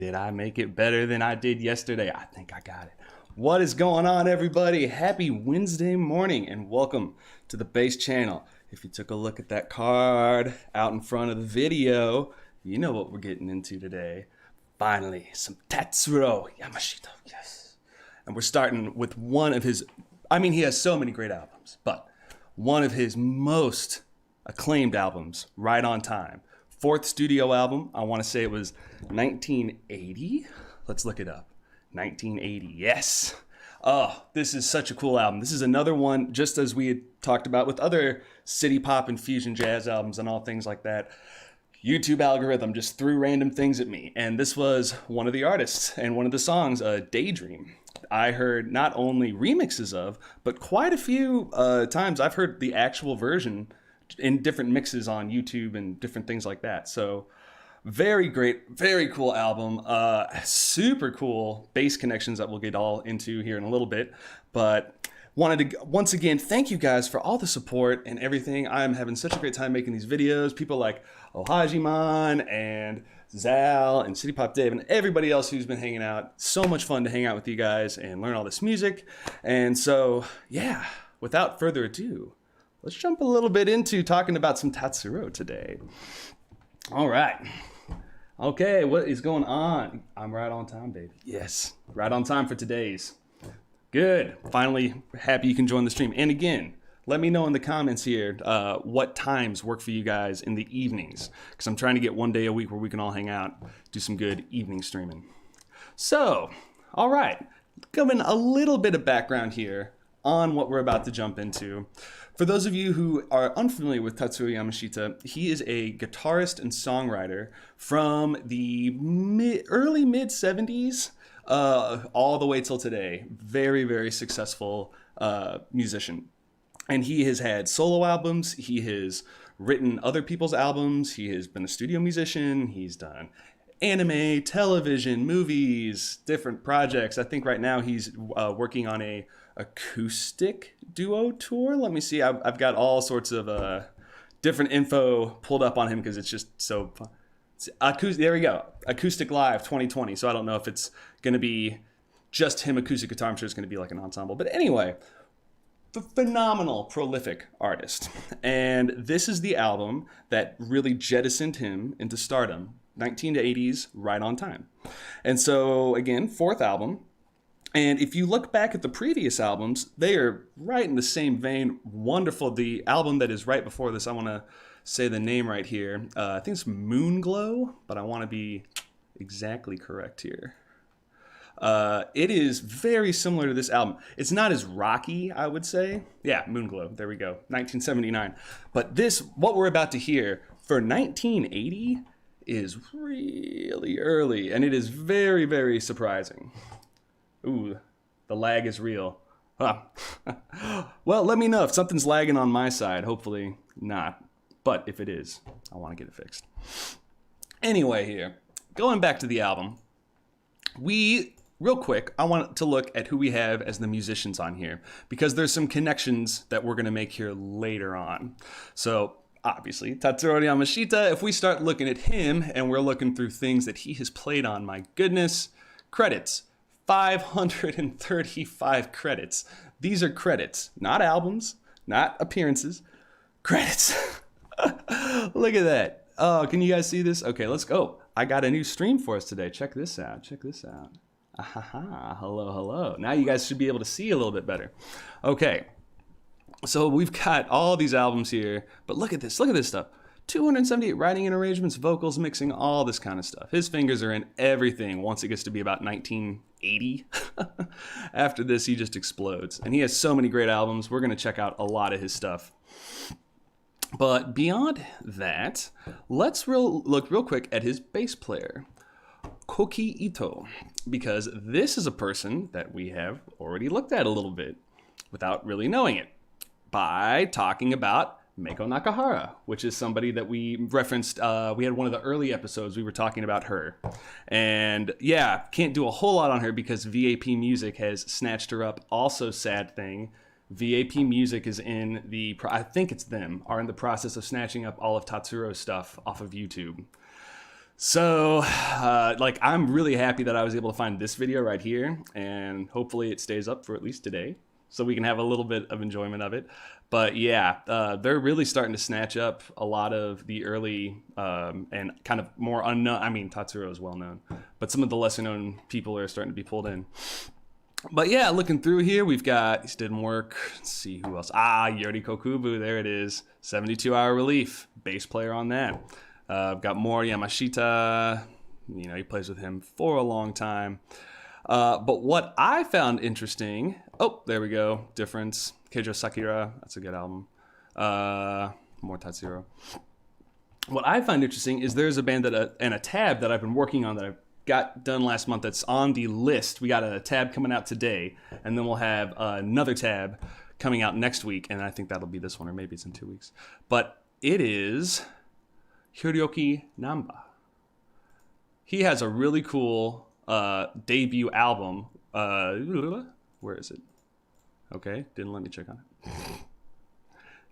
Did I make it better than I did yesterday? I think I got it. What is going on, everybody? Happy Wednesday morning and welcome to the Bass Channel. If you took a look at that card out in front of the video, you know what we're getting into today. Finally, some Tatsuro, Yamashita, yes. And we're starting with one of his, he has so many great albums, but one of his most acclaimed albums, Right on Time. Fourth studio album, I want to say it was 1980. Let's look it up. 1980, yes. Oh, this is such a cool album. This is another one, just as we had talked about with other city pop and fusion jazz albums and all things like that. YouTube algorithm just threw random things at me. And this was one of the artists and one of the songs, Daydream. I heard not only remixes of, but quite a few times I've heard the actual version in different mixes on YouTube and different things like that. So very great, very cool album. Super cool bass connections that we'll get all into here in a little bit. But wanted to once again thank you guys for all the support and everything. I'm having such a great time making these videos. People like Ohajiman and Zal and City Pop Dave and everybody else who's been hanging out. So much fun to hang out with you guys and learn all this music. And so, yeah, without further ado, let's jump a little bit into talking about some Tatsuro today. All right. Okay, what is going on? I'm right on time, baby. Yes, right on time for today's. Good. Finally, happy you can join the stream. And again, let me know in the comments here what times work for you guys in the evenings, because I'm trying to get one day a week where we can all hang out, do some good evening streaming. So, all right, giving a little bit of background here on what we're about to jump into. For those of you who are unfamiliar with Tatsuro Yamashita, he is a guitarist and songwriter from the early mid-70s all the way till today. Very, very successful musician. And he has had solo albums. He has written other people's albums. He has been a studio musician. He's done anime, television, movies, different projects. I think right now he's working on a acoustic duo tour. Let me see. I've got all sorts of different info pulled up on him because it's just so fun. There we go. Acoustic Live 2020. So I don't know if it's going to be just him acoustic guitar. I'm sure it's going to be like an ensemble. But anyway, phenomenal, prolific artist. And this is the album that really jettisoned him into stardom. 1980s, Right on Time. And so, again, fourth album. And if you look back at the previous albums, they are right in the same vein. Wonderful. The album that is right before this, I want to say the name right here. I think it's Moonglow, but I want to be exactly correct here. It is very similar to this album. It's not as rocky, I would say. Yeah, Moonglow. There we go. 1979. But this, what we're about to hear, for 1980, is really early. And it is very, very surprising. Ooh, the lag is real. Huh. Well, let me know if something's lagging on my side. Hopefully not. But if it is, I want to get it fixed. Anyway here, going back to the album, real quick, I want to look at who we have as the musicians on here, because there's some connections that we're going to make here later on. So obviously, Tatsuro Yamashita, if we start looking at him and we're looking through things that he has played on, my goodness, credits. 535 credits. These are credits, not albums, not appearances, credits. Look at that. Oh, can you guys see this? Okay, let's go. I got a new stream for us today. Check this out. Check this out. Ahaha. Hello, hello. Now you guys should be able to see a little bit better. Okay. So we've got all these albums here, but look at this. Look at this stuff. 278 writing and arrangements, vocals, mixing, all this kind of stuff. His fingers are in everything once it gets to be about 1980. After this, he just explodes. And he has so many great albums. We're going to check out a lot of his stuff. But beyond that, let's look real quick at his bass player, Koki Ito, because this is a person that we have already looked at a little bit without really knowing it by talking about Meiko Nakahara, which is somebody that we referenced. We had one of the early episodes, we were talking about her. And yeah, can't do a whole lot on her because VAP Music has snatched her up. Also, sad thing, VAP Music is in the, I think it's them, are in the process of snatching up all of Tatsuro's stuff off of YouTube. So, like, I'm really happy that I was able to find this video right here, and hopefully it stays up for at least today, so we can have a little bit of enjoyment of it. But yeah, they're really starting to snatch up a lot of the early and kind of more unknown. I mean, Tatsuro is well known, but some of the lesser known people are starting to be pulled in. But yeah, looking through here, we've got, this didn't work. Let's see who else. Yori Kokubu, there it is. 72-hour relief, bass player on that. I've got more Yamashita. You know, he plays with him for a long time. But what I found interesting, oh, there we go, Difference, Keijo Sakura, that's a good album. More Tatsuro. What I find interesting is there's a band and a tab that I've been working on that I got done last month that's on the list. We got a tab coming out today, and then we'll have another tab coming out next week, and I think that'll be this one, or maybe it's in 2 weeks. But it is Hiroki Namba. He has a really cool debut album. Where is it? Okay, didn't let me check on it.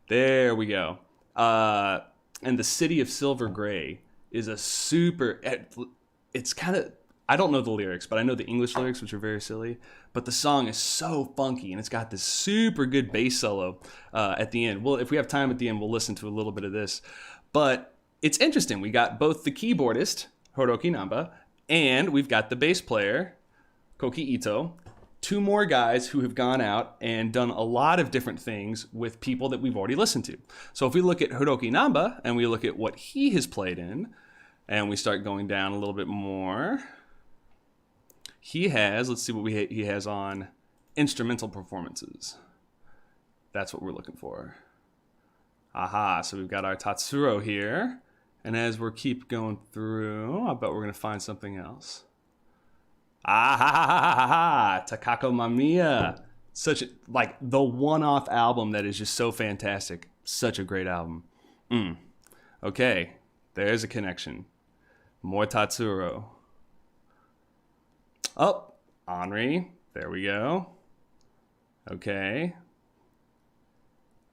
There we go. And The City of Silver Gray is a super... It's kind of... I don't know the lyrics, but I know the English lyrics, which are very silly. But the song is so funky, and it's got this super good bass solo at the end. Well, if we have time at the end, we'll listen to a little bit of this. But it's interesting. We got both the keyboardist, Hiroki Namba, and we've got the bass player, Koki Ito. Two more guys who have gone out and done a lot of different things with people that we've already listened to. So if we look at Hiroki Namba and we look at what he has played in, and we start going down a little bit more, he has, let's see what he has on instrumental performances. That's what we're looking for. Aha, so we've got our Tatsuro here. And as we keep going through, I bet we're going to find something else. Takako Mamiya. Such a, like, the one-off album that is just so fantastic. Such a great album. Okay, there's a connection. More Tatsuro. Oh, Henri. There we go. Okay.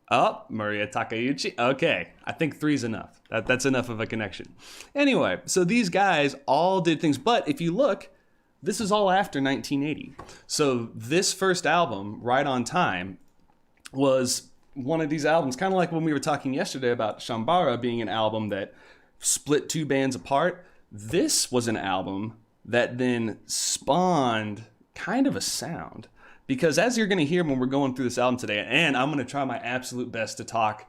Oh, Maria Takeuchi. Okay, I think 3's enough. That's enough of a connection. Anyway, so these guys all did things, but if you look, this is all after 1980. So this first album, Right on Time, was one of these albums, kind of like when we were talking yesterday about Shambara being an album that split two bands apart. This was an album that then spawned kind of a sound. Because as you're going to hear when we're going through this album today, and I'm going to try my absolute best to talk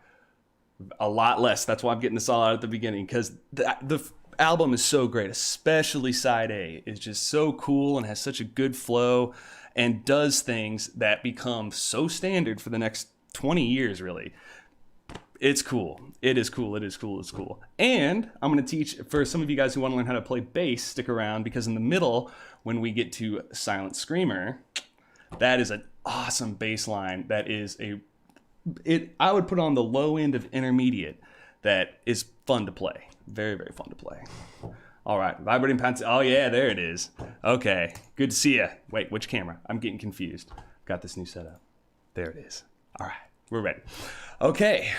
a lot less. That's why I'm getting this all out at the beginning, because the album is so great, especially side A. It's just so cool and has such a good flow and does things that become so standard for the next 20 years, really. It's cool. It is cool. It is cool. It's cool. And I'm going to teach, for some of you guys who want to learn how to play bass, stick around, because in the middle, when we get to Silent Screamer, that is an awesome bass line that is I would put on the low end of intermediate that is fun to play. Very, very fun to play. All right, vibrating pants. Oh yeah, there it is. Okay, good to see you. Wait, which camera? I'm getting confused. Got this new setup. There it is. All right, we're ready. Okay,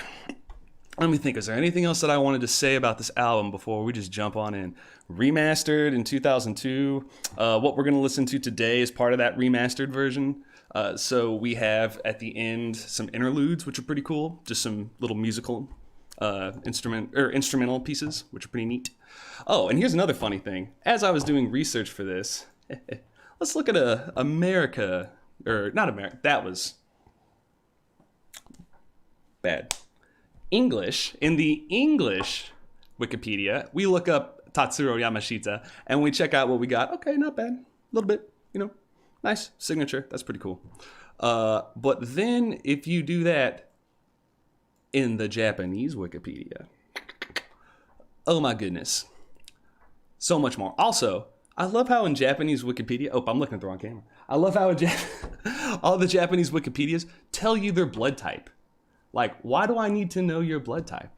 let me think. Is there anything else that I wanted to say about this album before we just jump on in? Remastered in 2002. What we're going to listen to today is part of that remastered version. So we have at the end some interludes, which are pretty cool. Just some little musical instrumental pieces, which are pretty neat. Oh, and here's another funny thing. As I was doing research for this, let's look at America, or not America. That was bad. English. In the English Wikipedia, we look up Tatsuro Yamashita and we check out what we got. Okay, not bad. A little bit, nice signature. That's pretty cool. But then if you do that in the Japanese Wikipedia, oh my goodness, so much more. Also, I love how in Japanese Wikipedia, I'm looking at the wrong camera. I love how all the Japanese Wikipedias tell you their blood type. Like, why do I need to know your blood type?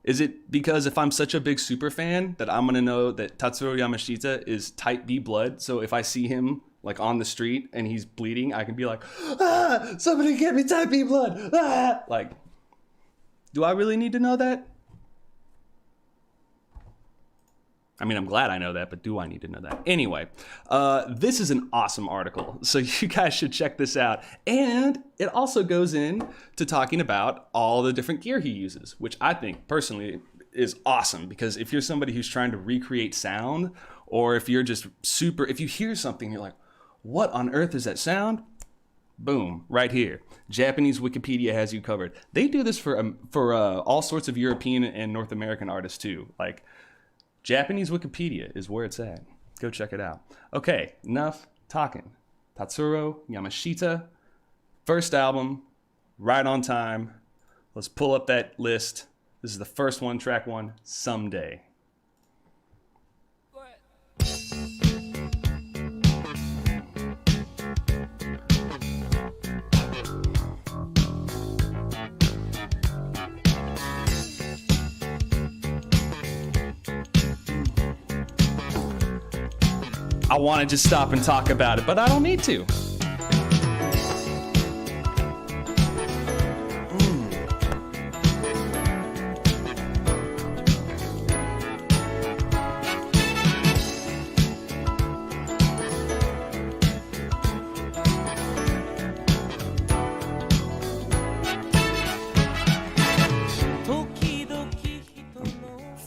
Is it because if I'm such a big super fan that I'm going to know that Tatsuro Yamashita is type B blood? So if I see him like on the street and he's bleeding, I can be like, somebody get me type B blood. Like, do I really need to know that? I mean, I'm glad I know that, but do I need to know that? Anyway, this is an awesome article, so you guys should check this out. And it also goes in to talking about all the different gear he uses, which I think personally is awesome, because if you're somebody who's trying to recreate sound, or if you're just if you hear something, you're like, what on earth is that sound? Boom, right here. Japanese Wikipedia has you covered. They do this for all sorts of European and North American artists too. Like, Japanese Wikipedia is where it's at. Go check it out. Okay, enough talking. Tatsuro, Yamashita, first album, right on time. Let's pull up that list. This is the first one, track 1, Someday. I want to just stop and talk about it, but I don't need to.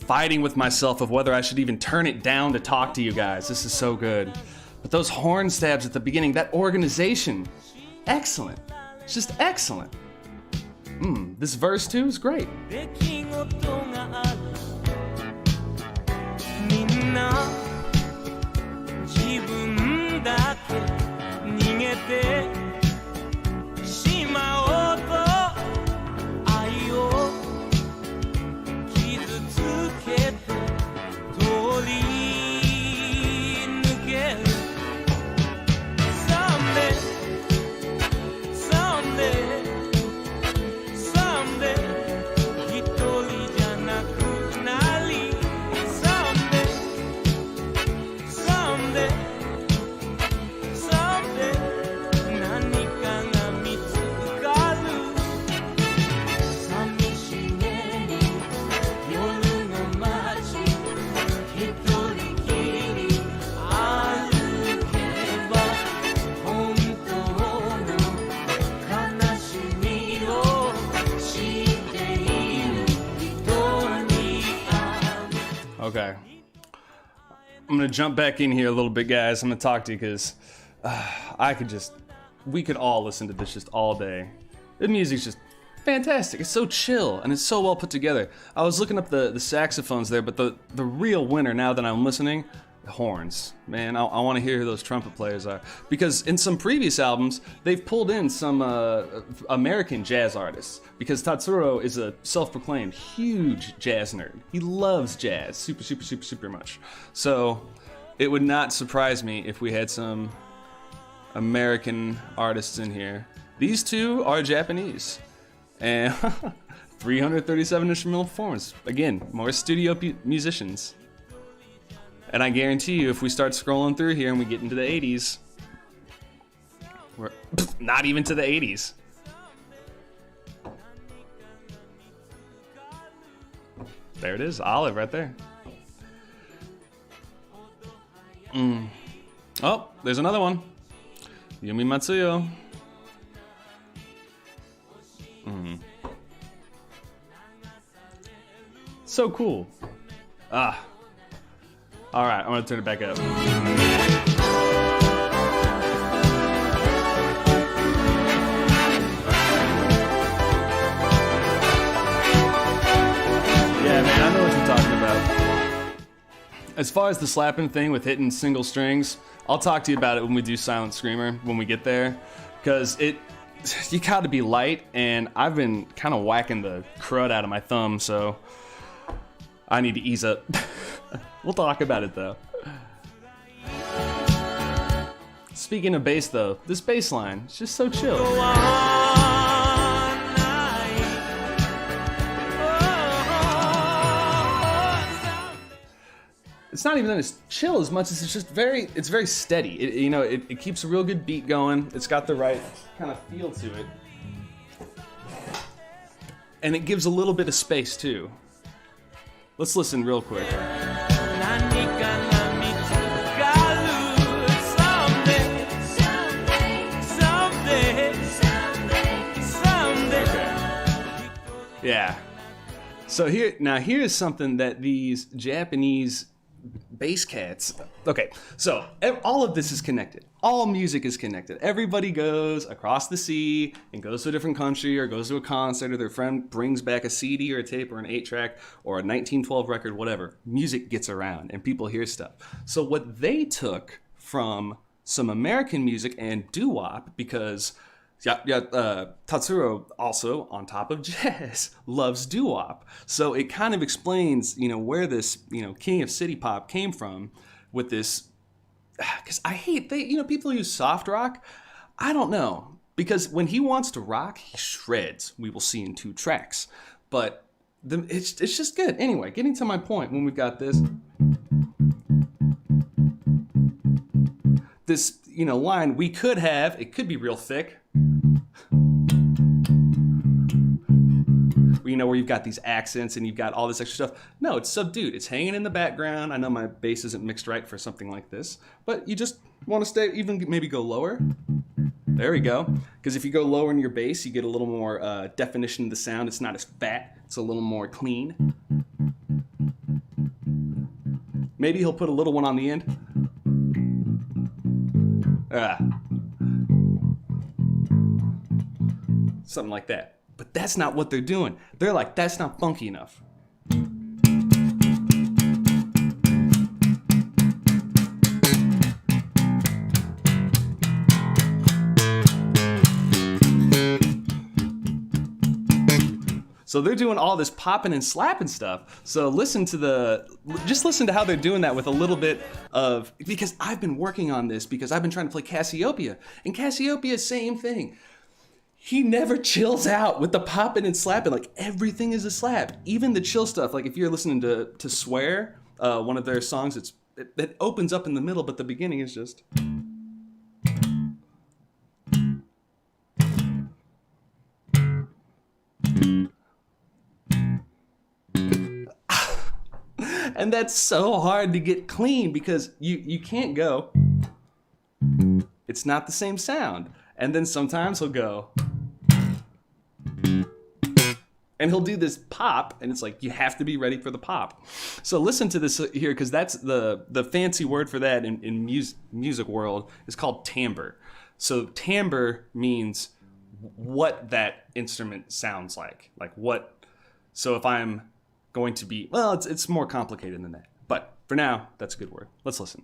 Fighting with myself of whether I should even turn it down to talk to you guys. This is so good. But those horn stabs at the beginning, that organization, excellent. It's just excellent. This verse too is great. Okay. I'm going to jump back in here a little bit, guys. I'm going to talk to you because we could all listen to this just all day. The music's just fantastic. It's so chill and it's so well put together. I was looking up the saxophones there, but the real winner now that I'm listening, the horns. Man, I want to hear who those trumpet players are. Because in some previous albums, they've pulled in some American jazz artists. Because Tatsuro is a self-proclaimed huge jazz nerd. He loves jazz super, super, super, super much. So it would not surprise me if we had some American artists in here. These two are Japanese. And 337 instrumental performance. Again, more studio musicians. And I guarantee you, if we start scrolling through here and we get into the 80s, we're not even to the 80s. There it is, Olive right there. Oh, there's another one. Yumi Matsuyo. So cool. All right, I'm gonna turn it back up. Yeah, man, I know what you're talking about. As far as the slapping thing with hitting single strings, I'll talk to you about it when we do Silent Screamer, when we get there. Because you gotta be light, and I've been kind of whacking the crud out of my thumb, so I need to ease up. We'll talk about it though. Speaking of bass though, this bass line is just so chill. It's not even as chill as much as it's just it's very steady. It keeps a real good beat going. It's got the right kind of feel to it. And it gives a little bit of space too. Let's listen real quick. So here's something that these Japanese bass cats. Okay, so all of this is connected. All music is connected. Everybody goes across the sea and goes to a different country or goes to a concert, or their friend brings back a CD or a tape or an 8-track or a 1912 record, whatever. Music gets around and people hear stuff. So what they took from some American music and doo-wop, because Tatsuro also, on top of jazz, loves doo-wop. So it kind of explains, where this, king of city pop came from with this, because I hate, people use soft rock. I don't know, because when he wants to rock, he shreds. We will see in 2 tracks. But it's just good. Anyway, getting to my point, when we've got this line, we could have, it could be real thick. Where you've got these accents and you've got all this extra stuff. No, it's subdued. It's hanging in the background. I know my bass isn't mixed right for something like this, but you just want to stay, even maybe go lower. There we go. Because if you go lower in your bass, you get a little more definition of the sound. It's not as fat. It's a little more clean. Maybe he'll put a little one on the end. Something like that. But that's not what they're doing. They're like, that's not funky enough. So they're doing all this popping and slapping stuff. So just listen to how they're doing that with a little bit of, because I've been working on this because I've been trying to play Cassiopeia. And Cassiopeia, same thing. He never chills out with the popping and slapping. Like, everything is a slap. Even the chill stuff. Like, if you're listening to Swear, one of their songs, it opens up in the middle, but the beginning is just. And that's so hard to get clean because you can't go. It's not the same sound. And then sometimes he'll go. And he'll do this pop, and it's like, you have to be ready for the pop. So listen to this here, because that's the fancy word for that in music world is called timbre. So timbre means what that instrument sounds like what. So if I'm going to be, well, it's more complicated than that. But for now, that's a good word. Let's listen.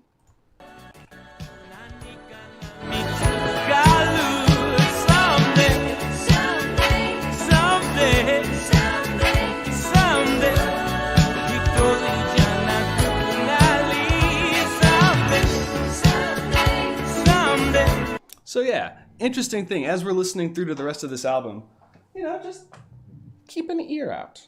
So yeah, interesting thing, as we're listening through to the rest of this album, just keep an ear out.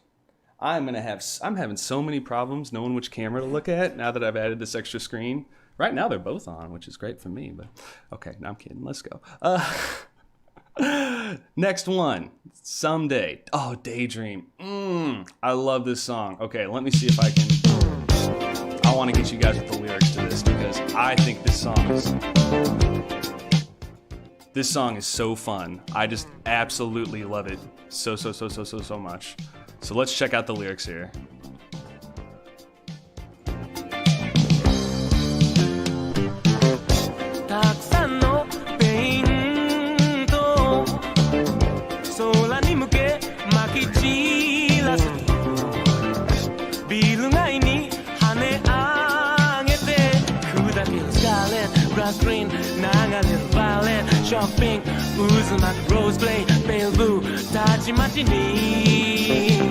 I'm having so many problems knowing which camera to look at now that I've added this extra screen. Right now they're both on, which is great for me, but okay, no, I'm kidding, let's go. Next one, Someday. Oh, Daydream. I love this song. Okay, let me see if I want to get you guys with the lyrics to this, because I think this song is so fun. I just absolutely love it so much. So let's check out the lyrics here. Shopping, Uzumaki, Rose Play, Pale Blue, Tachi Machini.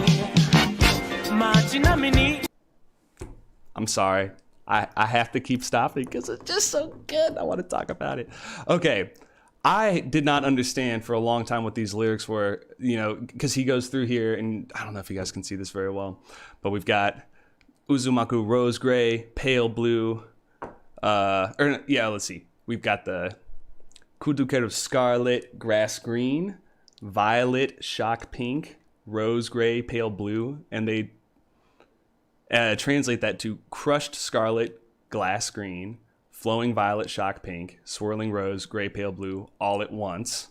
I'm sorry. I have to keep stopping because it's just so good. I want to talk about it. Okay. I did not understand for a long time what these lyrics were, because he goes through here, and I don't know if you guys can see this very well, but we've got Uzumaku, Rose Gray, Pale Blue, let's see. We've got the Kudukeru, Scarlet, Grass Green, Violet, Shock Pink, Rose Gray, Pale Blue, and they translate that to Crushed Scarlet, Glass Green, Flowing Violet, Shock Pink, Swirling Rose, Gray, Pale Blue, all at once.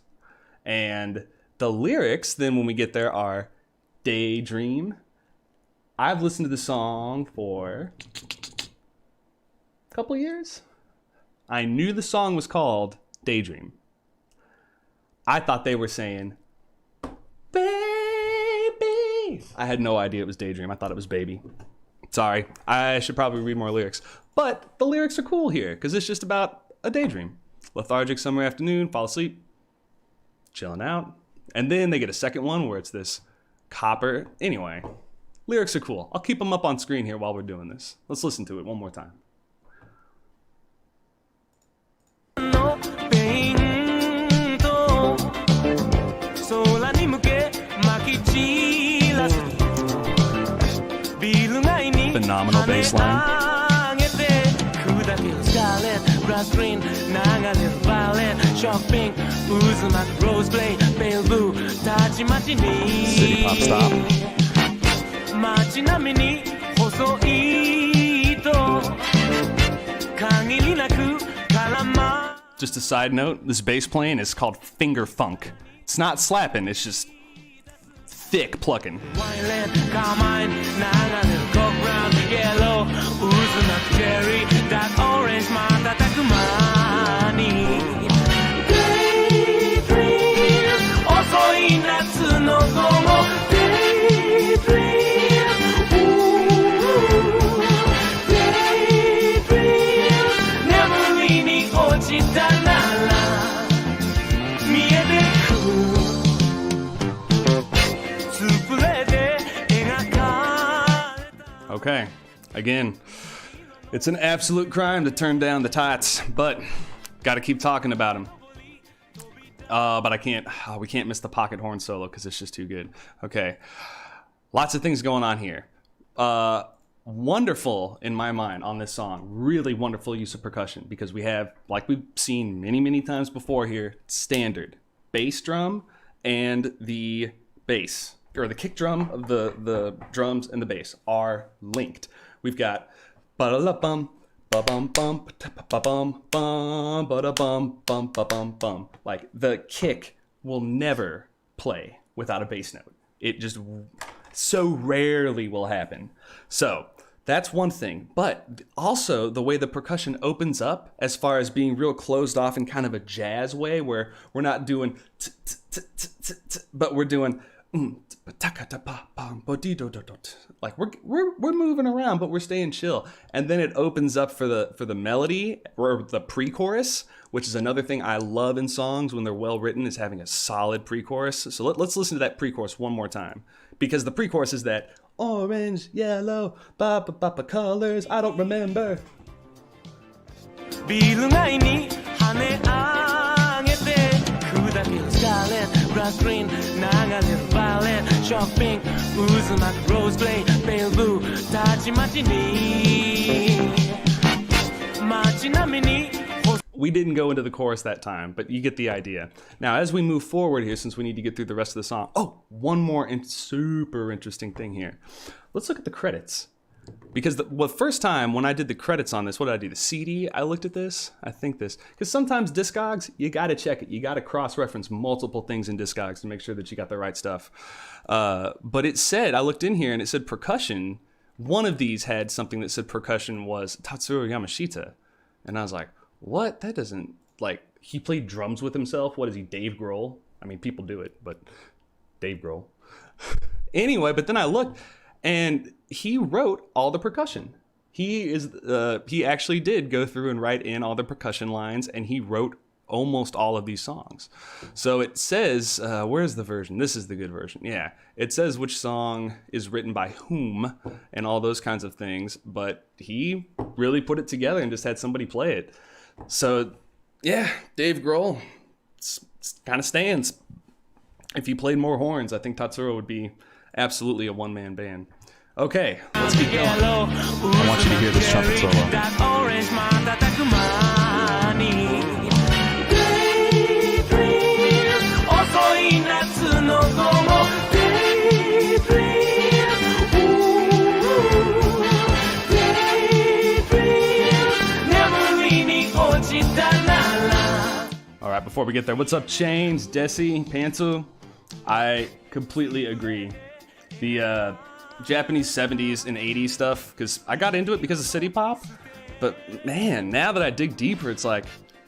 And the lyrics, then when we get there, are Daydream, I've listened to the song for a couple years. I knew the song was called Daydream. I thought they were saying, baby. I had no idea it was Daydream. I thought it was baby. Sorry, I should probably read more lyrics. But the lyrics are cool here because it's just about a daydream. Lethargic summer afternoon, fall asleep, chilling out. And then they get a second one where it's this copper. Anyway, lyrics are cool. I'll keep them up on screen here while we're doing this. Let's listen to it one more time. Phenomenal bass line. City pop stop. Just a side note, this bass playing is called finger funk. It's not slapping, it's just thick plucking. Okay, again, it's an absolute crime to turn down the Tats, but got to keep talking about him. But I can't, we can't miss the pocket horn solo because it's just too good. Okay, lots of things going on here. Wonderful in my mind on this song, really wonderful use of percussion because we have, like we've seen many times before here, standard bass drum and the bass, or the kick drum of the drums and the bass are linked. We've got ba-da-la-bum, ba-bum bum, ba-bum bum, ba-da-bum bum, ba-bum bum. Like the kick will never play without a bass note. It just so rarely will happen. So that's one thing, but also the way the percussion opens up as far as being real closed off in kind of a jazz way where we're not doing but we're doing like we're moving around, but we're staying chill. And then it opens up for the melody or the pre-chorus, which is another thing I love in songs when they're well written, is having a solid pre-chorus. So let's listen to that pre-chorus one more time, because the pre-chorus is that orange, yellow, ba colors, I don't remember. We didn't go into the chorus that time, but you get the idea. Now, as we move forward here, since we need to get through the rest of the song, one more super interesting thing here. Let's look at the credits. Because the first time when I did the credits on this, what did I do? The CD, I looked at this, I think this. Because sometimes Discogs, you gotta check it. You gotta cross-reference multiple things in Discogs to make sure that you got the right stuff. But it said, I looked in here and it said percussion. One of these had something that said percussion was Tatsuro Yamashita. And I was like, what? That doesn't, like, he played drums with himself? What is he, Dave Grohl? I mean, people do it, but Dave Grohl. Anyway, but then I looked, and he wrote all the percussion. He actually did go through and write in all the percussion lines, and he wrote almost all of these songs. So it says, where's the version? This is the good version. Yeah, it says which song is written by whom and all those kinds of things, but he really put it together and just had somebody play it. So yeah, Dave Grohl kind of stands. If he played more horns, I think Tatsuro would be absolutely a one-man band. Okay, let's keep going. I want you to hear this trumpet solo. All right, before we get there, what's up, Chains, Desi, Pantsu? I completely agree. Japanese 70s and 80s stuff because I got into it because of city pop. But man, now that I dig deeper, it's like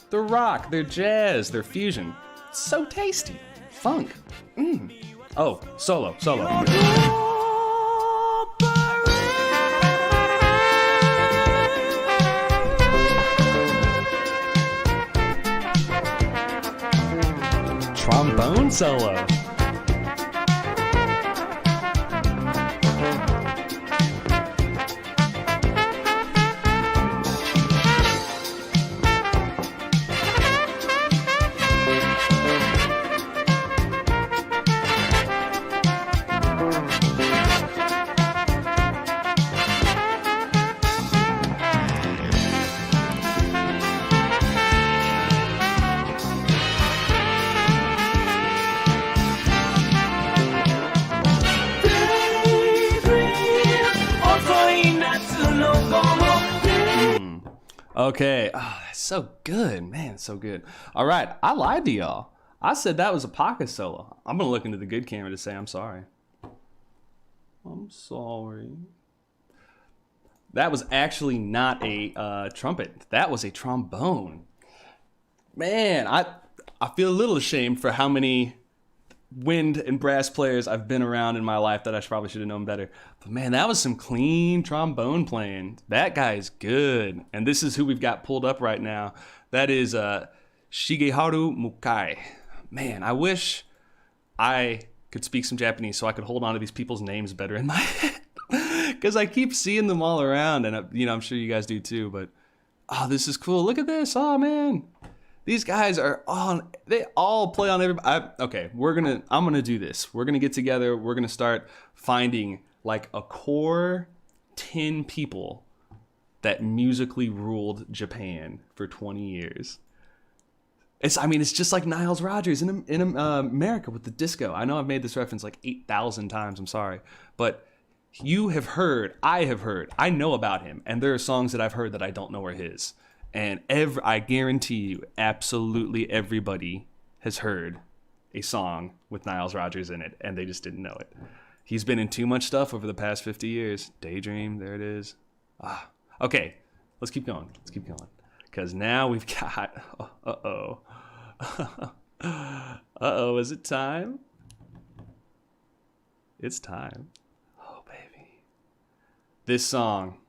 they're rock, they're jazz, they're fusion. It's so tasty. Funk. Oh, solo. Trombone solo. Okay. Oh, that's so good, man. So good. All right. I lied to y'all. I said that was a pocket solo. I'm going to look into the good camera to say I'm sorry. I'm sorry. That was actually not a trumpet. That was a trombone. Man, I feel a little ashamed for how many wind and brass players I've been around in my life that I probably should have known better. But man, that was some clean trombone playing. That guy is good. And this is who we've got pulled up right now. That is Shigeharu Mukai. Man, I wish I could speak some Japanese so I could hold on to these people's names better in my head. Because I keep seeing them all around, and I'm sure you guys do too. But oh, this is cool. Look at this. Oh man. These guys are on, they all play on everybody. Okay, I'm gonna do this. We're gonna get together. We're gonna start finding like a core 10 people that musically ruled Japan for 20 years. It's just like Niles Rodgers in America with the disco. I know I've made this reference like 8,000 times. I'm sorry. But you have heard, I have heard, I know about him. And there are songs that I've heard that I don't know are his. And I guarantee you, absolutely everybody has heard a song with Niles Rodgers in it, and they just didn't know it. He's been in too much stuff over the past 50 years. Daydream, there it is. Okay, let's keep going. Because now we've got... Uh-oh. Uh-oh, is it time? It's time. Oh, baby. This song,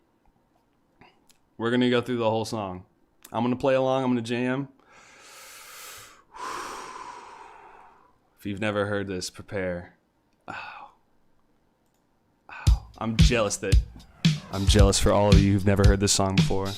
we're going to go through the whole song. I'm going to play along. I'm going to jam. If you've never heard this, prepare. I'm jealous for all of you who've never heard this song before.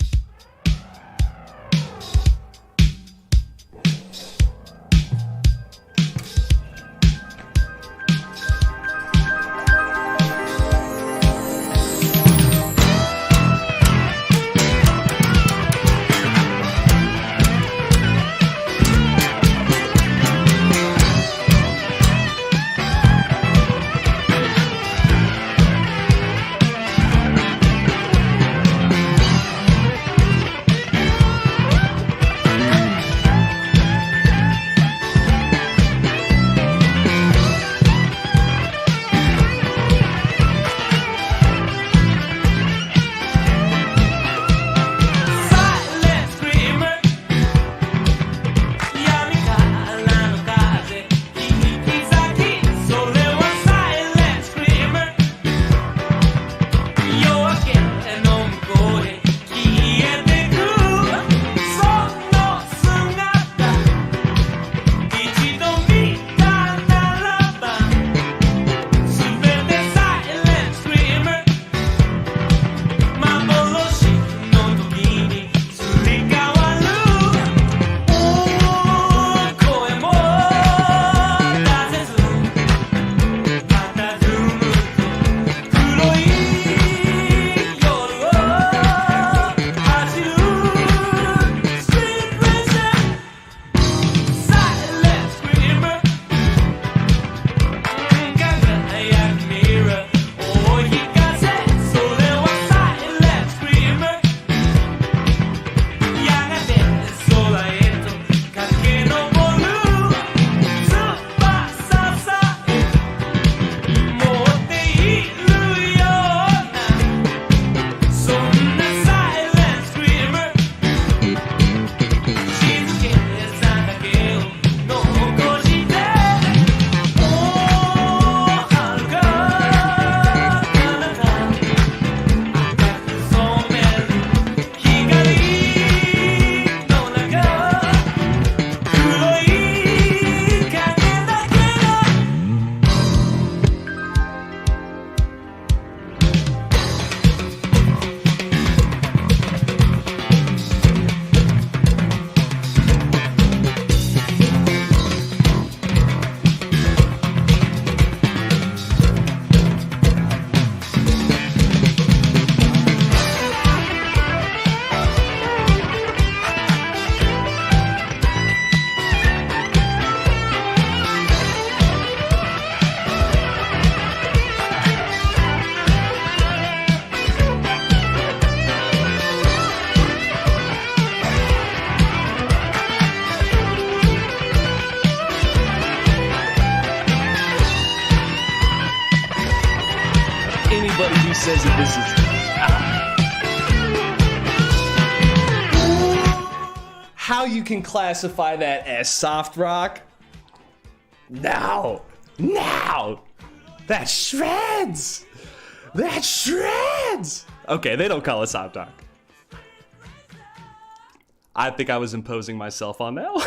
Everybody who says that this is... How you can classify that as soft rock? No! That shreds! That shreds! Okay, they don't call it soft rock. I think I was imposing myself on that one.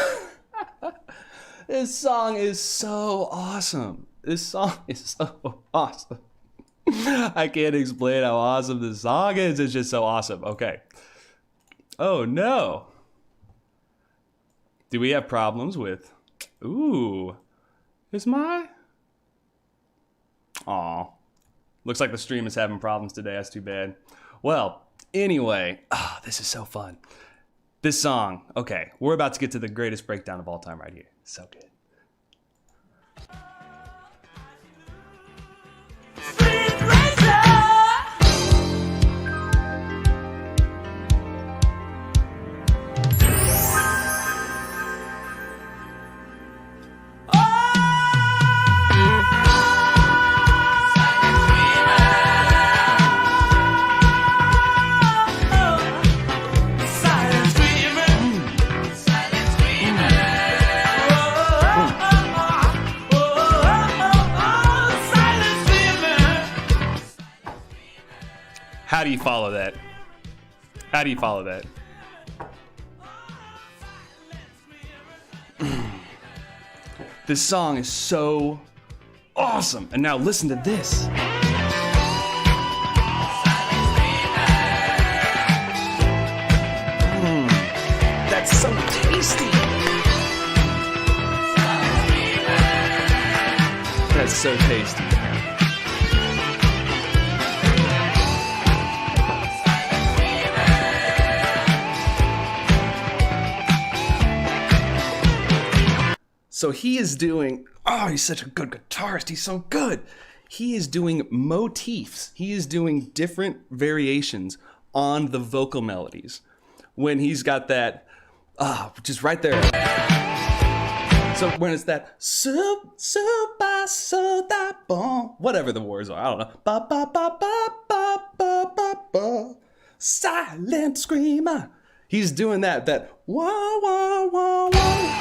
This song is so awesome. This song is so awesome. I can't explain how awesome this song is. It's just so awesome. Okay. Oh no. Do we have problems with... Ooh. Is my... Aw. Looks like the stream is having problems today. That's too bad. Well, anyway. This is so fun. This song. Okay. We're about to get to the greatest breakdown of all time right here. So good. How do you follow that? How do you follow that? This song is so awesome. And now listen to this. That's so tasty. That's so tasty. So he is doing, he's such a good guitarist. He's so good. He is doing motifs. He is doing different variations on the vocal melodies. When he's got that, just right there. So when it's that, whatever the words are, I don't know. Ba, ba, ba, ba, ba, ba, ba, ba. Silent screamer. He's doing that wah, wah, wah, wah.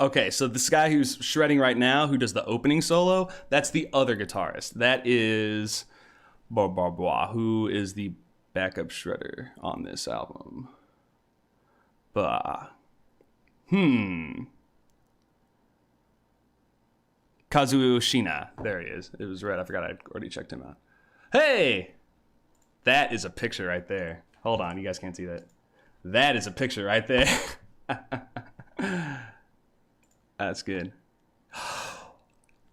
Okay, so this guy who's shredding right now, who does the opening solo, that's the other guitarist. That is who is the backup shredder on this album. Kazuo Shina. There he is. It was red. I forgot I'd already checked him out. Hey! That is a picture right there. Hold on, you guys can't see that. That is a picture right there. That's good.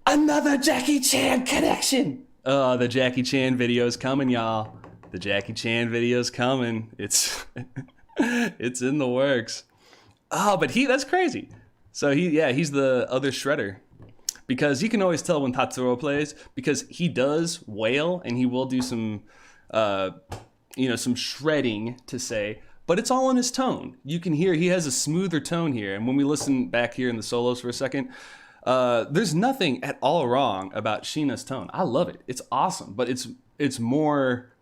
Another Jackie Chan connection. The Jackie Chan video's coming, y'all. The Jackie Chan video's coming. It's it's in the works. But that's crazy. So he's the other shredder. Because you can always tell when Tatsuro plays, because he does wail and he will do some some shredding to say, but it's all in his tone. You can hear he has a smoother tone here. And when we listen back here in the solos for a second, there's nothing at all wrong about Shina's tone. I love it. It's awesome, but it's more,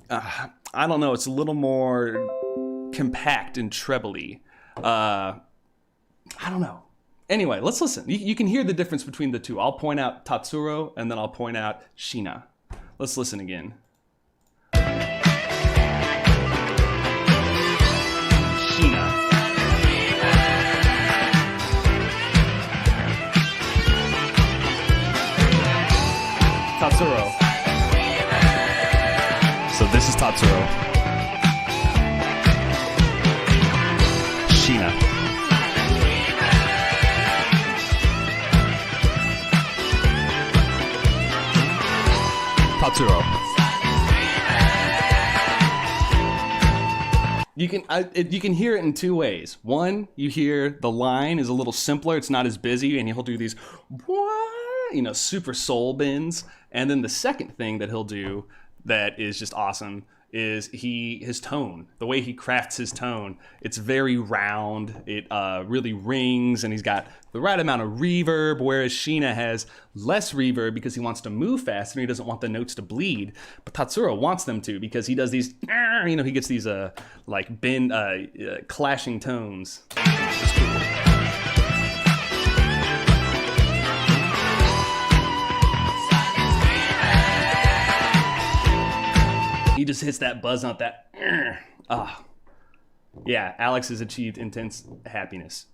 I don't know, it's a little more compact and trebly. I don't know. Anyway, let's listen. You can hear the difference between the two. I'll point out Tatsuro and then I'll point out Shina. Let's listen again. Tatsuro. So this is Tatsuro. Shina. Tatsuro. You can hear it in two ways. One, you hear the line is a little simpler. It's not as busy, and he'll do these, super soul bends. And then the second thing that he'll do that is just awesome is his tone. The way he crafts his tone, it's very round. It really rings, and he's got the right amount of reverb, whereas Sheena has less reverb because he wants to move faster and he doesn't want the notes to bleed. But Tatsuro wants them to because he does these, he gets these clashing tones. He just hits that buzz on that. Yeah, Alex has achieved intense happiness.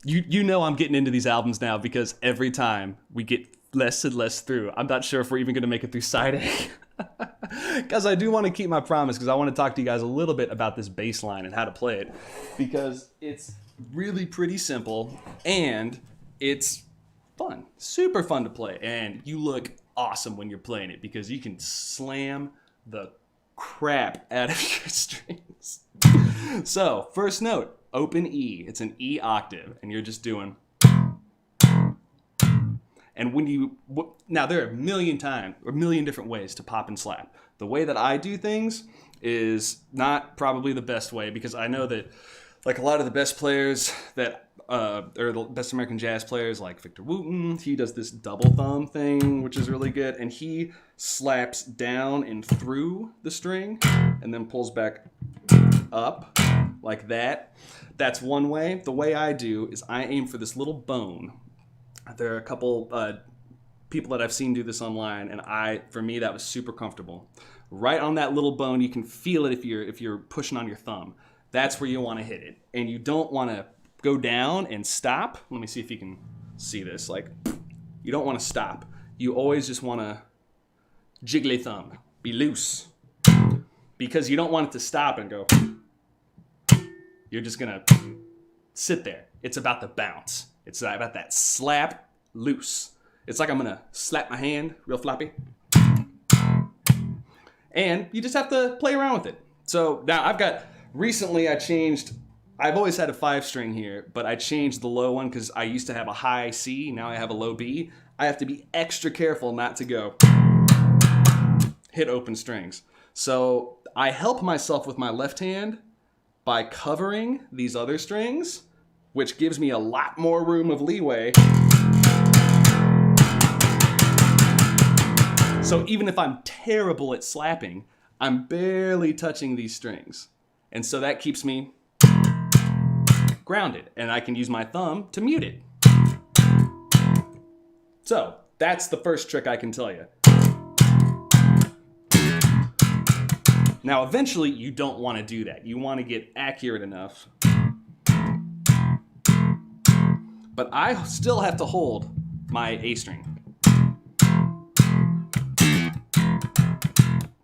You know I'm getting into these albums now because every time we get less and less through, I'm not sure if we're even going to make it through side A. Because I do want to keep my promise, because I want to talk to you guys a little bit about this bass line and how to play it. Because it's really pretty simple and it's fun. Super fun to play. And you look awesome when you're playing it because you can slam the crap out of your strings. So, first note, open E. It's an E octave, and you're just doing. And now there are a million different ways to pop and slap. The way that I do things is not probably the best way because I know that, like a lot of the best players that or the best American jazz players like Victor Wooten, he does this double thumb thing, which is really good, and he slaps down and through the string and then pulls back up like that. That's one way. The way I do is I aim for this little bone. There are a couple people that I've seen do this online, and for me that was super comfortable. Right on that little bone, you can feel it if you're pushing on your thumb. That's where you want to hit it, and you don't want to go down and stop. Let me see if you can see this. Like, you don't want to stop. You always just want to jiggly thumb, be loose, because you don't want it to stop and go. You're just gonna sit there. It's about the bounce. It's about that slap loose. It's like I'm gonna slap my hand real floppy. And you just have to play around with it. So now I've always had a 5-string here, but I changed the low one because I used to have a high C, now I have a low B. I have to be extra careful not to go hit open strings. So I help myself with my left hand by covering these other strings, which gives me a lot more room of leeway. So even if I'm terrible at slapping, I'm barely touching these strings. And so that keeps me grounded, and I can use my thumb to mute it. So that's the first trick I can tell you. Now, eventually, you don't want to do that. You want to get accurate enough. But I still have to hold my A string.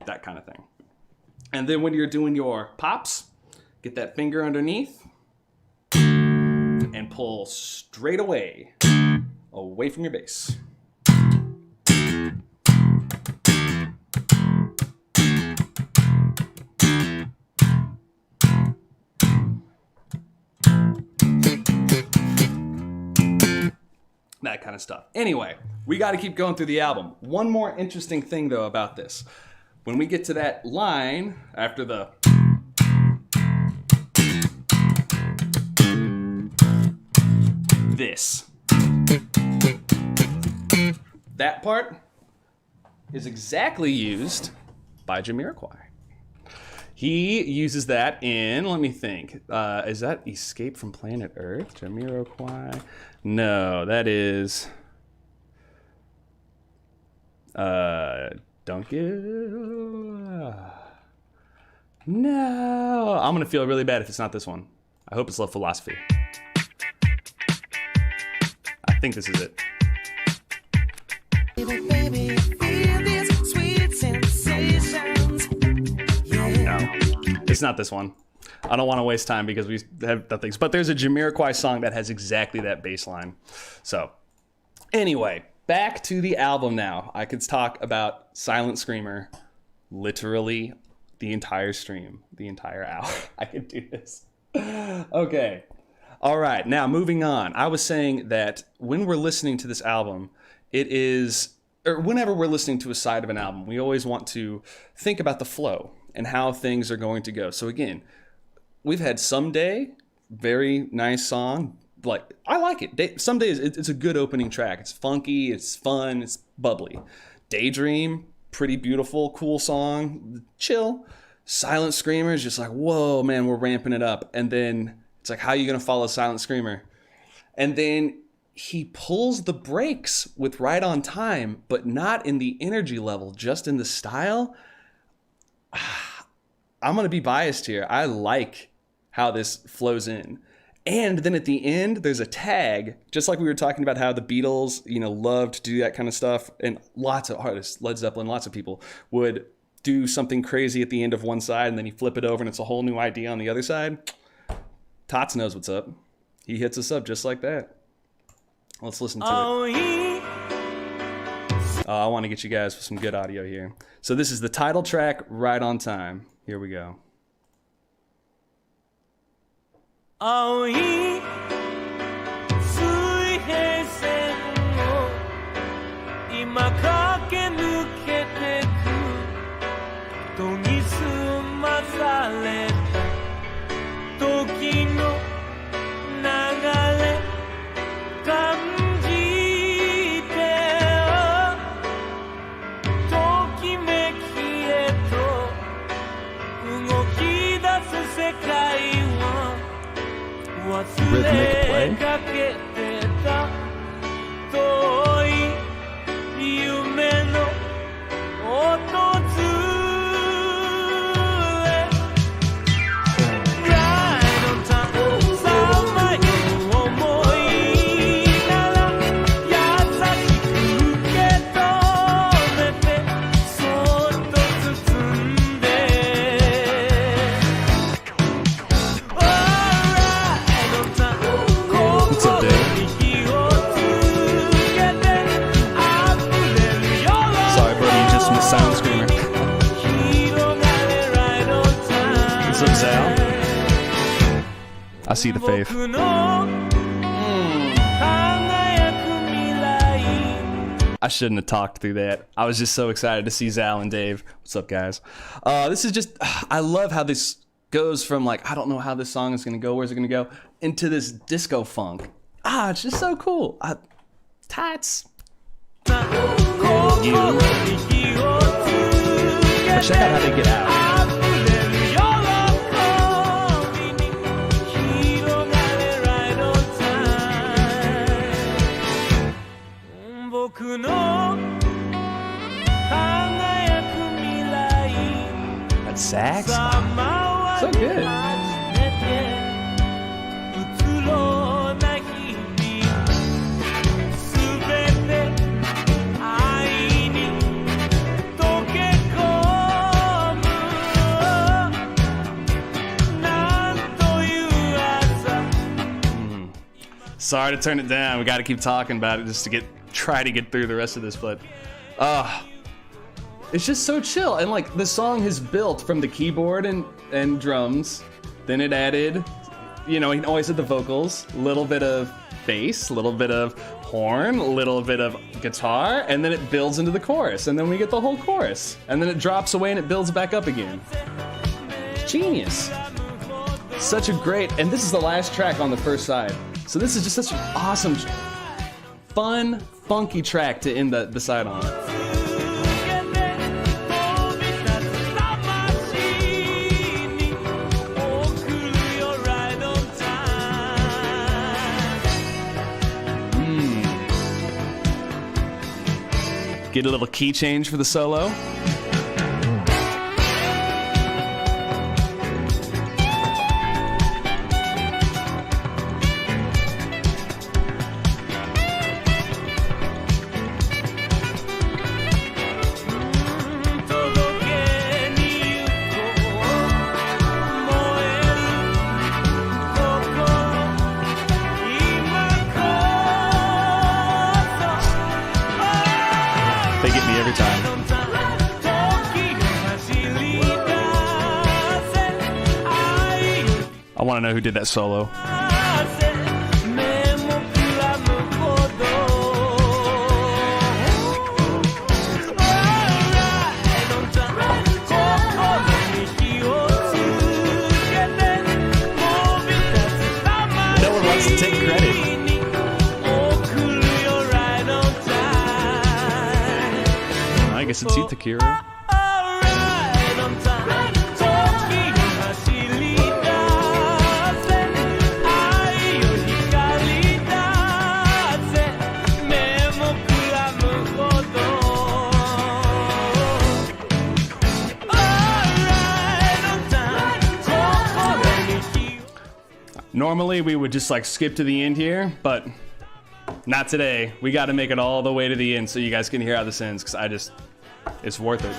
That kind of thing. And then when you're doing your pops, get that finger underneath and pull straight away from your bass. That kind of stuff. Anyway, we got to keep going through the album. One more interesting thing, though, about this. When we get to that line after the this, that part is exactly used by Jamiroquai. He uses that in, let me think, is that Escape from Planet Earth? Jamiroquai? No, that is Don't Give. No, I'm gonna feel really bad if it's not this one. I hope it's Love Philosophy. I think this is it. Baby, feel these sweet sensations. No, it's not this one. I don't want to waste time because we have the things. But there's a Jamiroquai song that has exactly that bass line. So, anyway, back to the album now. I could talk about Silent Screamer literally the entire stream, the entire hour. I could do this. Okay. All right. Now, moving on. I was saying that when we're listening to this album, whenever we're listening to a side of an album, we always want to think about the flow and how things are going to go. So again, we've had Someday, very nice song. Like, I like it. Someday it's a good opening track. It's funky, it's fun, it's bubbly. Daydream, pretty beautiful, cool song, chill. Silent Screamer is just like, whoa, man, we're ramping it up. And then it's like, how are you going to follow Silent Screamer? And then he pulls the brakes with Right on Time, but not in the energy level, just in the style. I'm going to be biased here. I like how this flows in. And then at the end, there's a tag, just like we were talking about how the Beatles, loved to do that kind of stuff. And lots of artists, Led Zeppelin, lots of people would do something crazy at the end of one side, and then you flip it over and it's a whole new idea on the other side. Tots knows what's up. He hits us up just like that. Let's listen to it. I want to get you guys some good audio here. So this is the title track, Right on Time. Here we go. 青い水平線を今駆け抜けてく研ぎ澄まされた時の流れ感じてよときめきへと動き出す世界を忘れかけてた遠い夢の訪れ Right on time さまよう想いなら優しく受け止めてそっと包んで What's up, Dave? Sorry, buddy, you just missed Silent Screamer. What's up, Sal? I see the faith. I shouldn't have talked through that. I was just so excited to see Zal and Dave. What's up, guys? This is just, I love how this goes from like, I don't know how this song is going to go, where's it going to go, into this disco funk. It's just so cool. Tats. You. But check out how they get out. That sax? So good. Sorry to turn it down. We got to keep talking about it just to try to get through the rest of this, but it's just so chill. And like the song is built from the keyboard and drums. Then it added, he always had the vocals, a little bit of bass, a little bit of horn, a little bit of guitar, and then it builds into the chorus. And then we get the whole chorus. And then it drops away and it builds back up again. Genius. Such a great, and this is the last track on the first side. So this is just such an awesome, fun, funky track to end the side on. Get a little key change for the solo. They get me every time. don't know who did that solo. No one wants to take credit. I guess it's you, Tatsuro. Normally we would just like skip to the end here, but not today. We got to make it all the way to the end so you guys can hear how this ends, because it's worth it.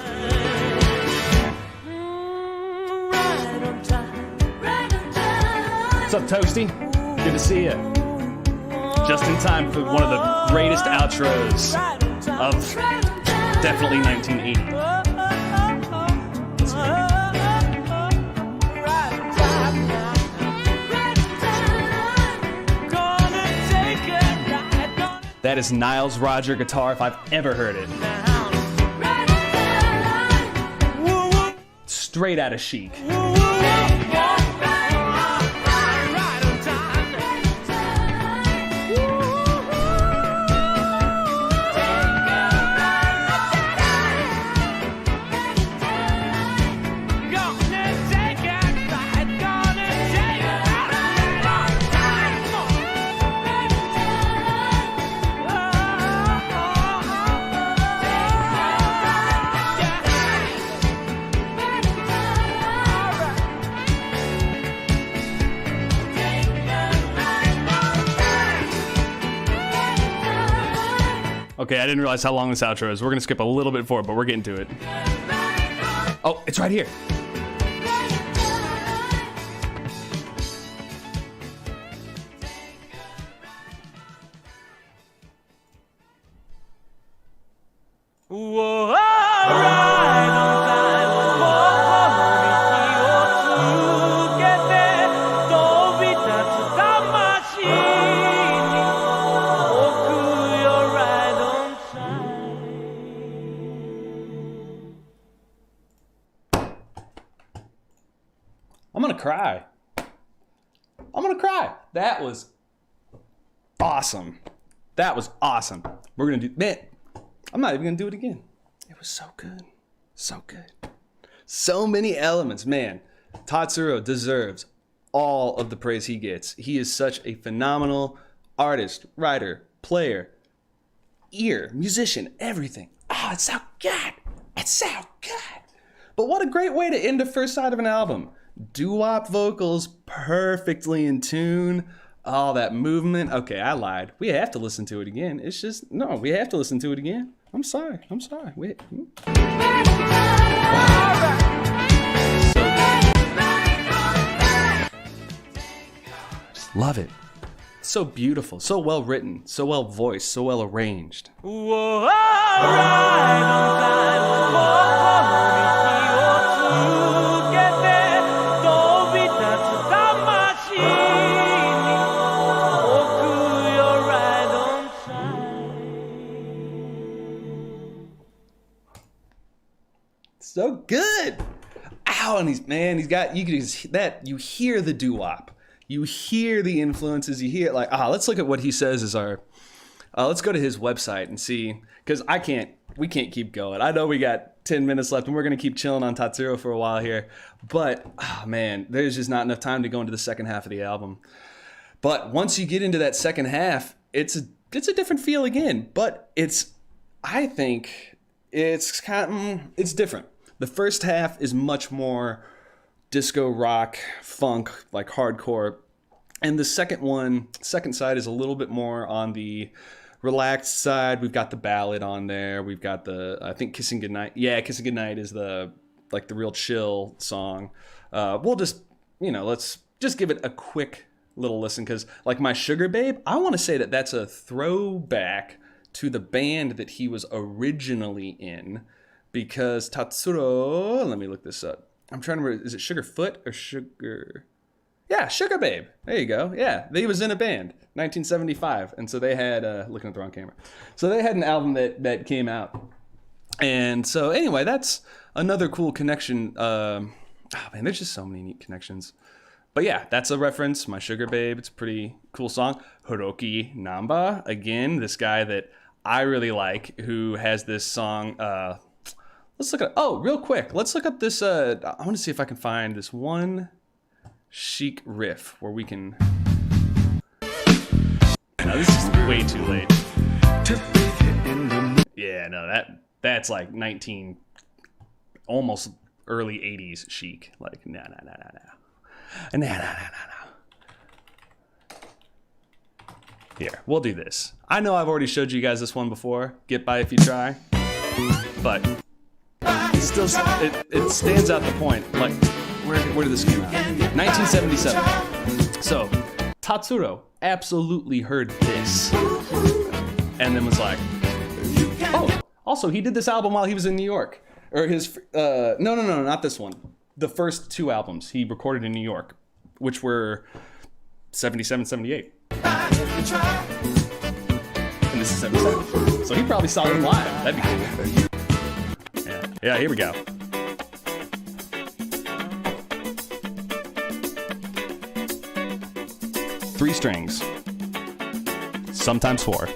What's up, Toasty? Good to see you. Just in time for one of the greatest outros of definitely 1980. That is Niles Roger guitar if I've ever heard it. Straight out of Chic. Okay, I didn't realize how long this outro is. We're gonna skip a little bit forward, but we're getting to it. Oh, it's right here. I'm gonna cry. I'm gonna cry. That was awesome. That was awesome. We're gonna do, man, I'm not even gonna do it again. It was so good. So good. So many elements, man. Tatsuro deserves all of the praise he gets. He is such a phenomenal artist, writer, player, musician, everything. Oh, it's so good. It's so good. But what a great way to end the first side of an album. Doo-wop vocals perfectly in tune. All that movement. Okay, I lied. We have to listen to it again. It's just, no, we have to listen to it again. I'm sorry. Wait. Just love it. So beautiful, so well written, so well voiced, so well arranged. So good. Ow, and he's got, you can that, you hear the doo-wop. You hear the influences, you hear like, let's look at what he says is our, let's go to his website and see, because we can't keep going. I know we got 10 minutes left and we're going to keep chilling on Tatsuro for a while here, but man, there's just not enough time to go into the second half of the album. But once you get into that second half, it's a different feel again, but I think it's it's different. The first half is much more disco rock, funk, like hardcore. And the second side is a little bit more on the relaxed side. We've got the ballad on there. We've got I think Kissing Goodnight. Yeah, Kissing Goodnight is the real chill song. We'll just, let's just give it a quick little listen, because like My Sugar Babe, I want to say that that's a throwback to the band that he was originally in, because Tatsuro, let me look this up. I'm trying to remember, is it Sugarfoot or Sugar? Yeah, Sugar Babe. There you go. Yeah, he was in a band, 1975, and so they had looking at the wrong camera. So they had an album that came out, and so anyway, that's another cool connection. Oh man, there's just so many neat connections. But yeah, that's a reference. My Sugar Babe. It's a pretty cool song. Hiroki Namba, again, this guy that I really like, who has this song. Let's look at. Oh, real quick, let's look up this. I want to see if I can find this one chic riff where we can. No, this is way too late. Yeah, no, that's like 19, almost early 80s chic. Like, nah. Here, we'll do this. I know I've already showed you guys this one before. Get by if you try. But it still it stands out the point. Like, where did this come out? 1977. So, Tatsuro absolutely heard this. And then was like, oh, also he did this album while he was in New York. Or his, no, not this one. The first two albums he recorded in New York, which were 77, 78. And this is 77. So he probably saw them live. That'd be cool. Yeah, here we go. Three strings. Sometimes four.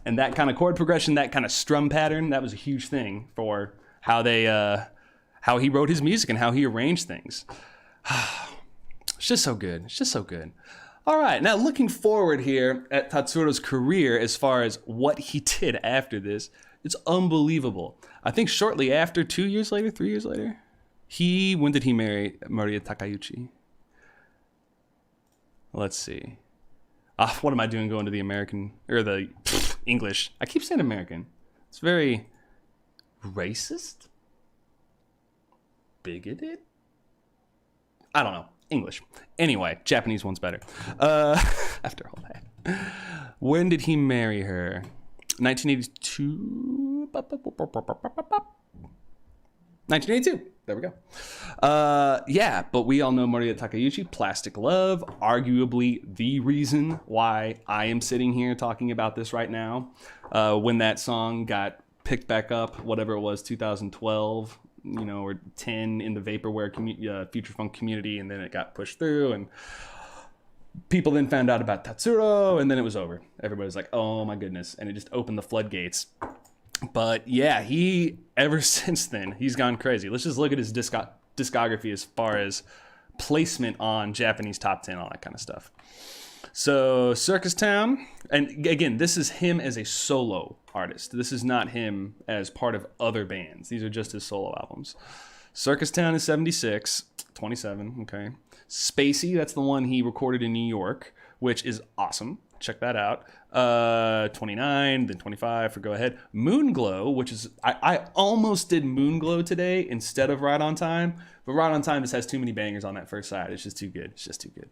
And that kind of chord progression, that kind of strum pattern, that was a huge thing for how he wrote his music and how he arranged things. It's just so good. It's just so good. All right, now looking forward here at Tatsuro's career as far as what he did after this, it's unbelievable. I think shortly after, 2 years later, 3 years later, when did he marry Maria Takeuchi? Let's see. What am I doing going to the American, or the English? I keep saying American. It's very racist? Bigoted? I don't know. English. Anyway, Japanese one's better. After all that. When did he marry her? 1982? 1982. There we go. Yeah, but we all know Maria Takeuchi, Plastic Love, arguably the reason why I am sitting here talking about this right now. When that song got picked back up, whatever it was, 2012, or 10 in the vaporware future funk community, and then it got pushed through, and people then found out about Tatsuro, and then it was over. Everybody was like, oh my goodness, and it just opened the floodgates. But yeah, ever since then, he's gone crazy. Let's just look at his discography as far as placement on Japanese top 10, all that kind of stuff. So Circus Town, and again, this is him as a solo artist. This is not him as part of other bands. These are just his solo albums. Circus Town is 76, 27, okay. Spacey, that's the one he recorded in New York, which is awesome. Check that out. 29, then 25 for Go Ahead. Moonglow, which is, I almost did Moonglow today instead of Right on Time, but Right on Time just has too many bangers on that first side. It's just too good. It's just too good.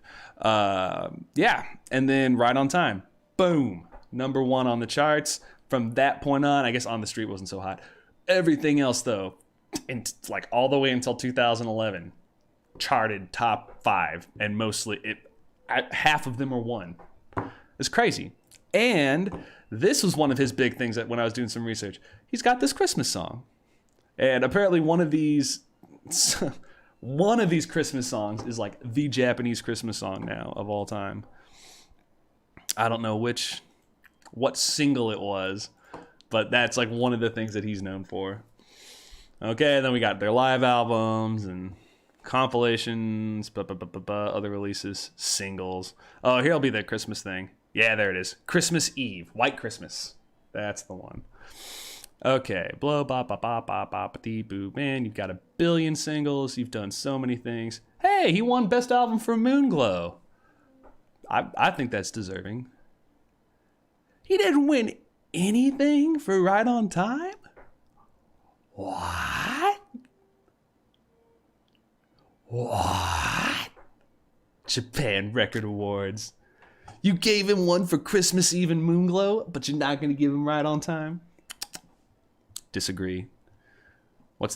Yeah, and then Right on Time, boom, number one on the charts. From that point on, I guess On the Street wasn't so hot. Everything else though, like all the way until 2011, charted top 5, and mostly half of them are one. It's crazy. And this was one of his big things that when I was doing some research, he's got this Christmas song. And apparently one of these Christmas songs is like the Japanese Christmas song now of all time. I don't know what single it was, but that's like one of the things that he's known for. Okay, then we got their live albums and compilations, other releases, singles. Oh, here'll be the Christmas thing. Yeah, there it is. Christmas Eve. White Christmas. That's the one. Okay. Blow, bop, bop, bop, bop, bop, dee, boo. Man, you've got a billion singles. You've done so many things. Hey, he won Best Album for Moonglow. I think that's deserving. He didn't win anything for Right on Time? What? Japan Record Awards. You gave him one for Christmas Eve and Moonglow, but you're not going to give him Right on Time? Disagree. What's that?